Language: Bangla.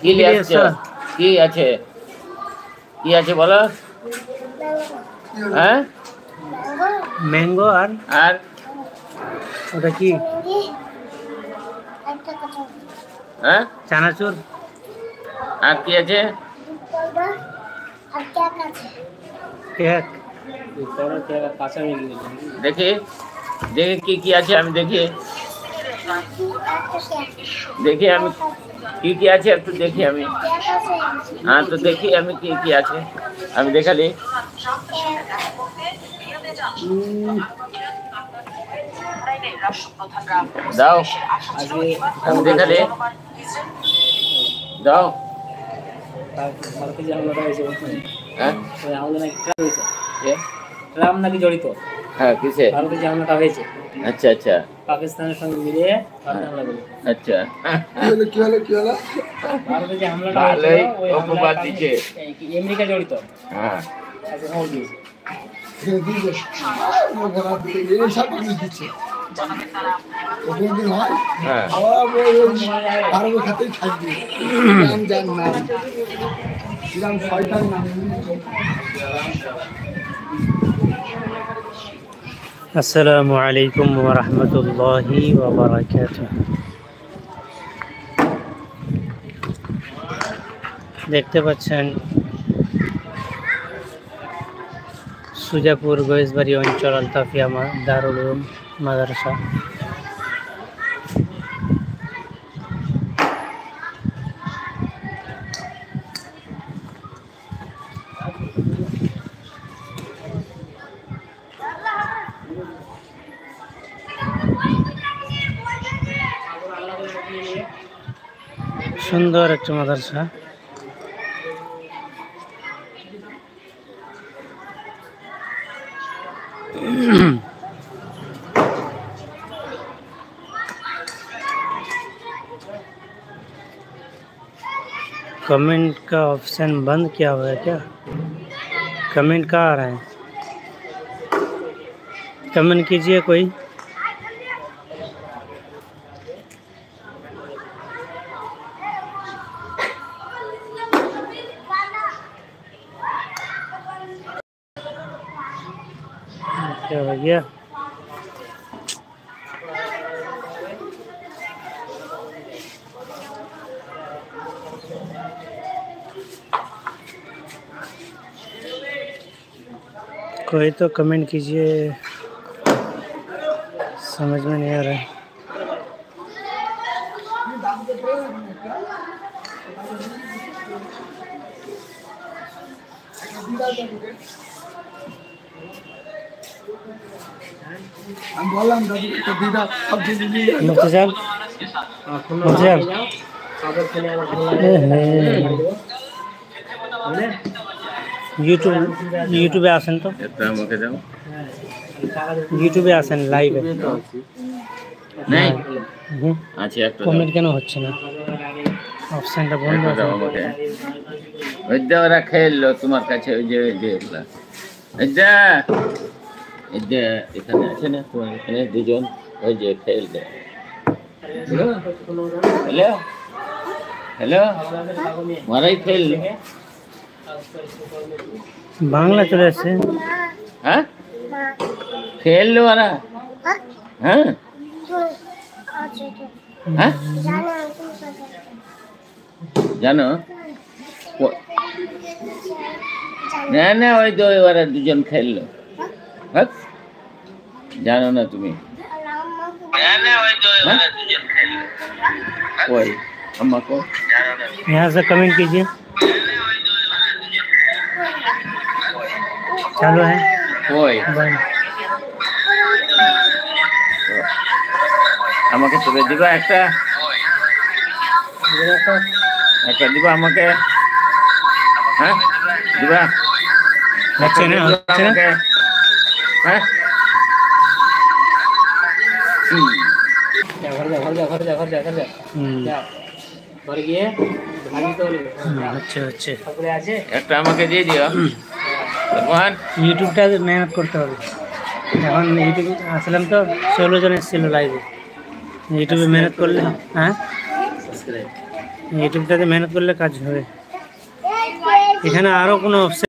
কি লিখছো? কি আছে? কি আছে বলো? হ্যাঁ, ম্যাঙ্গো আর আর ওটা কি? হ্যাঁ, চানাচুর। আর কি আছে? কেক। দেখি দেখি কি কি আছে, আমি দেখি দেখি আমি কি কি আছে একটু দেখি আমি। হ্যাঁ, তো দেখি আমি কি কি আছে, আমি দেখালি। দাও, আমি দেখালি দাও। রাম নাকি জড়িত? হ্যাঁ, কিসে? ভারতের যে হামলাটা হয়েছে। আচ্ছা আচ্ছা, পাকিস্তানের সঙ্গে মিলিয়ে আচ্ছা কি হলো ভারতের যে হামলাটা হয়েছে ওই অপবাদ দিচ্ছে আমেরিকা জড়িত। হ্যাঁ, আচ্ছা হোল দিস আসসালামু আলাইকুম ওয়া রাহমাতুল্লাহি ওয়া বারাকাতুহু। দেখতে পাচ্ছেন সুজাপুর গয়েশবাড়ি অঞ্চল আলতাফিয়া দারুল উলুম মাদ্রাসা। সুন্দর একটা মাদ্রাসা। कमेंट का ऑप्शन बंद किया हुआ है क्या? कमेंट कहाँ आ रहा है? कमेंट कीजिए कोई। क्या हो गया? कोई तो कमेंट कीजिए, समझ में नहीं आ रहा है। मुफ्ती साहब ইউটিউবে আসেন তো, ইউটিউবে আসেন লাইভে। আচ্ছা, কমেন্ট কেন হচ্ছে না? অপশনটা বন্ধ আছে। ওই যে ওরা খেললো তোমার কাছে, ওই যে এখানে আছে না তোমার এখানে দুজন, ওই যে খেলবে। হ্যালো হ্যালো, মারাই খেললো, বাংলা চলে আসছে। হ্যাঁ, খেললো ওরা। হ্যাঁ হ্যাঁ, জানো না না, ওই তো ওরা দুজন খেললো। হ্যাঁ, জানো না তুমি? कोई अम्मा को यहाँ से कमेंट कीजिए। चलो है कोई আমাকে তুলে দিবা একটা দিবা আমাকে। হ্যাঁ দিবা, হচ্ছে না হ্যাঁ। একটা আমাকে দিয়ে দিও। ইউটিউবটা মেহনত করতে হবে। এখন ইউটিউবে আসলাম তো, 16 জন এসেছিল লাইভে। ইউটিউবে মেহনত করলে। হ্যাঁ ইউটিউবটাতে মেহনত করলে কাজ হবে। এখানে আরো কোনো